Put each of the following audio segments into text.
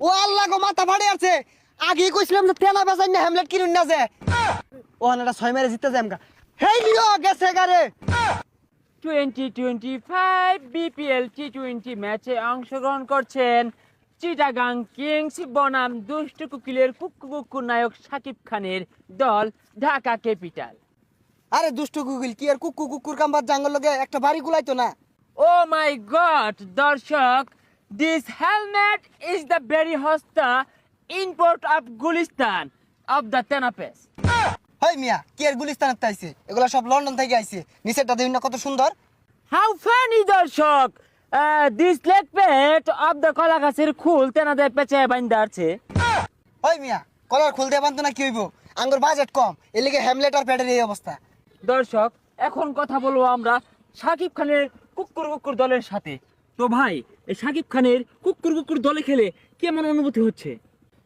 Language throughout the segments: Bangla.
ও আল্লাহ গো মাথা ফাড়ে আছে। আগে কইছিলাম যে তেনা বেচাই না হ্যামলেট কিনুন না যে। ও আনাটা 6 মেরে জিততে যামগা। হেই লিও গেছে গারে। 2025 বিপিএল টি20 ম্যাচে অংশগ্রহণ করছেন চিটাগাং কিংস বনাম দুষ্টু কুকিলের কুক্কু নায়ক শাকিব খানের দল ঢাকা ক্যাপিটাল। আরে দুষ্ট গুগল কি আর কুকু কুকুর কাম্বার জাঙ্গল লগে একটা বাড়ি গুলাইতো না। ও মাই গড দর্শক, this helmet is the very হস্তা import of Gulistan of the তেনাপেস। হেই মিয়া কি আর গুলিস্তানের তাইছে, এগুলা সব লন্ডন থেকে আইছে। নিচেরটা দেখুন না কত সুন্দর। হাউ ফানি দর্শক, দিস লেগ পেট অফ দ্য কলা গাছের খুল তেনাদের পেঁচে বাইন্দা আছে। ওই মিয়া কলার খুলতে পারতো না কি হইব, আঙ্গুর বাজেট কম, এর লিগে হ্যামলেট আর প্যাডের এই অবস্থা। দর্শক এখন কথা বলবো আমরা শাকিব খানের কুকুর দলের সাথে। তো ভাই এই শাকিব খানের কুকুর দলে খেলে কেমন অনুভূতি হচ্ছে?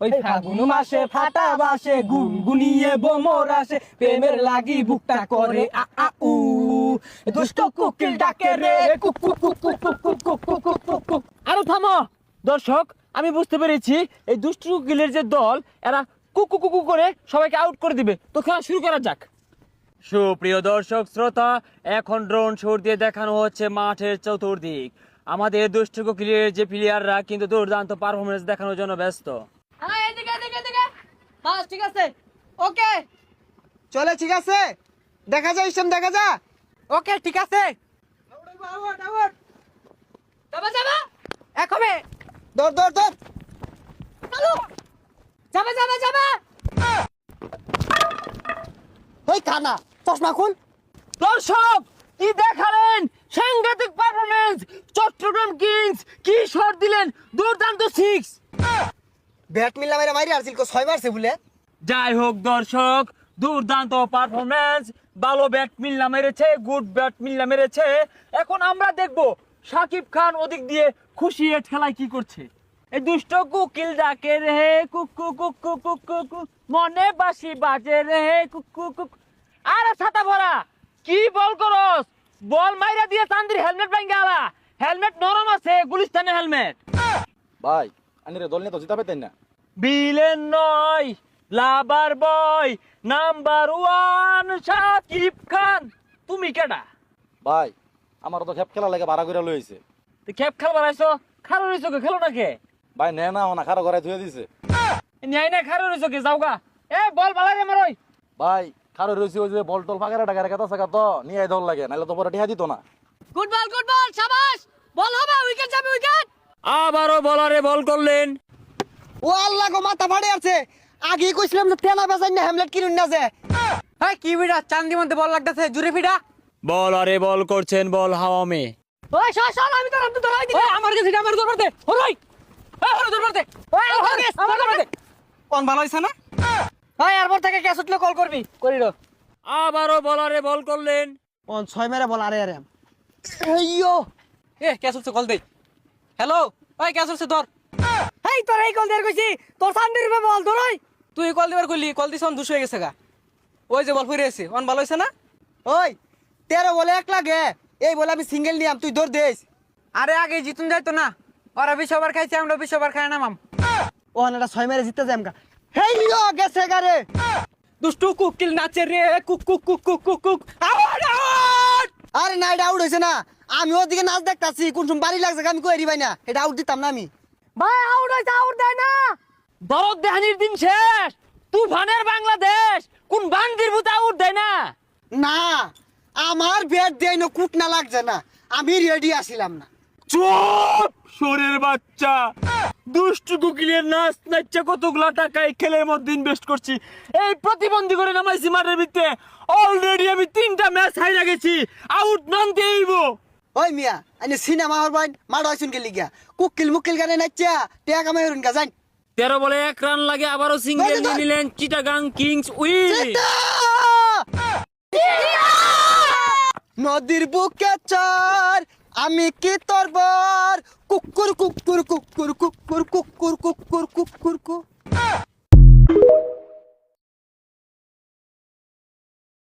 ওই ফাগুন মাসে ফাটা বাসে গুনগুনিয়ে বোমর আসে, প্রেমের লাগি বুকটা করে আ আ উ, দুষ্ট কুকিল ডাকে রে কুকু কুকু কুকু কুকু কুকু কুকু। আরো থামো দর্শক, আমি বুঝতে পেরেছি এই দুষ্টু কুকিলের যে দল এরা কুকু করে সবাইকে আউট করে দিবে। তো খেলা শুরু করা যাক। সুপ্রিয় দর্শক শ্রোতা, এখন ড্রোন শট দিয়ে দেখানো হচ্ছে মাঠের চতুর্দিক। আমাদের দুষ্টু কুকিলের যে প্লেয়াররা কিন্তু দুর্দান্ত পারফরমেন্স দেখানোর জন্য ব্যস্ত। ঠিক আছে, ওকে চলে ঠিক আছে, দেখা যায় ইসম দেখা যা। ওকে ঠিক আছে, যাবা যাবা একবে দৌড় দৌড় দৌড়। চালু, যাবা যাবা যাবা। ওই কানা চশমা খুল। দর্শক কি দেখালেন, সাংঘাতিক পারফরমেন্স। চট্টগ্রাম কিংস কি শট দিলেন, দুর্দান্ত সিক্স। ব্যাট মিললাম এরা মাইরে আসছিল 6 মারছে বলে। যাই হোক দর্শক, দুর্দান্ত পারফরমেন্স, ভালো ব্যাট মিল্লা মেরেছে, গুড ব্যাট মিল্লা মেরেছে। এখন আমরা দেখব শাকিব খান ওদিক দিয়ে খুশি এ ঠেলায় কি করছে। এই দুষ্ট কুকিল ডাকে রে কুকু কুকু কুকু কুকু, মনে বাসি বাজে রে কুকু কুকু। আরে ছাতা ভরা কি বল করস, বল মাইরা দিয়ে চান্দির হেলমেট ভাঙ্গা আলা। হেলমেট নরম আছে, গুলিস্তানের হেলমেট। ভাই আনিরে দল নিয়ে তো জিতা পেতেন না। বিলেন নয় লাভার বয় নাম্বার 1 শাকিব খান। তুমি কেডা? ভাই আমার তো খেপ খেলা লাগে ভাড়া করে লইছে। তুই খেপ খেলবার আইছো, খারো রইছো কে, খেলো না কে? ভাই নে না না খারো ঘরে ধুয়ে দিছে। ন্যায় না খারো রইছো কে, যাওগা। এ বল বালাই রে মারই। ভাই খারো রইছে ওই যে বল টল ফাঁকা টাকা কথা সাকা তো নিয়ে আই দল লাগে, নাহলে তো পরে টিহা দিত না। গুড বল শাবাশ, বল হবে, উইকেট যাবে উইকেট। আবারও বলারে বল করলেন। ও আল্লাহ গো মাথা ফাড়ে আছে। আগে কইছিলাম যে তেনা বেচাই না হ্যামলেট কিনুন না যে। হ্যাঁ কি বিড়া চান্দি মধ্যে বল লাগতেছে, জুরে ফিডা। বলারে বল করছেন, বল হাওয়া মে। ওই শাসন আমি তো রামতে ধরাই দিই। আমার কাছে আমার দরবার দে হরই, এই হরই দরবার দে, ওই আমার দরবার দে। কোন ভালো হইছে না? ভাই এরপর থেকে ক্যাচ উঠলে কল করবি করি র। আবারও বলারে বল করলেন। 6 মেরে বল আরে আরে। এইয়ো এ ক্যাচ উঠছে, কল দে। হ্যালো ওই ক্যাচ উঠছে ধর। এই তোর এই কল দেয়ার কইছি, তোর সামনে রূপে বল ধরই। তুই কল দিবার কইলি, কল দিছন 200 হয়ে গেছে গা। ওই যে বল ফিরে এসে অন ভালো হইছে না? ওই 13 বলে 1 লাগে, এই বলে আমি সিঙ্গেল নিয়াম, তুই দৌড় দেস। আরে আগে জিতুন যাইতো না, ওরা 20 ওভার খাইছে, আমরা 20 ওভার খাই না মাম। ও আনাটা 6 মেরে জিততে যামগা। হেই লিও গেছে গারে। দুষ্টু কুকিল নাচে রে cook cook cook cook cook cook. Out out. আরে না এটা আউট হইছে না, আমি ওদিকে নাচ দেখতাছি, কোন সময় বাড়ি লাগছে আমি কই ভাই না, এটা আউট দিতাম না আমি। ভাই আউট হইছে, আউট দেয় না। দরদ দেহানির দিন শেষ, তুফানের বাংলাদেশ কোন বান্দির ভূত আউট দেয় না। না আমার ব্যাট দেয় না, কুট না লাগছে না, আমি রেডি আসিলাম না। চুপ শোরের বাচ্চা, দুষ্টু কুকিলের নাচ নাচছে কতগুলা টাকা এই খেলের মধ্যে ইনভেস্ট করছি, এই প্রতিবন্ধী করে নামাইছি মাঠের ভিতরে। অলরেডি আমি 3টা ম্যাচ হাইরা গেছি, আউট নাম দেইব। ওই মিয়া আইনে সিনেমা হর বাইন মাড হইছুন কে লিগা, কুকিল মুকিল গানে নাচা টিয়া কামাই হরুন গা যাই। 13 বলে 1 রান লাগে, আবারও সিঙ্গেল নিয়ে নিলেন চিটাগাং কিংস উইন। নদীর বুকে চর আমি কি তোর বর, কুকুর কুকুর কুকুর কুকুর কুকুর কুকুর কুকুর কুকুর।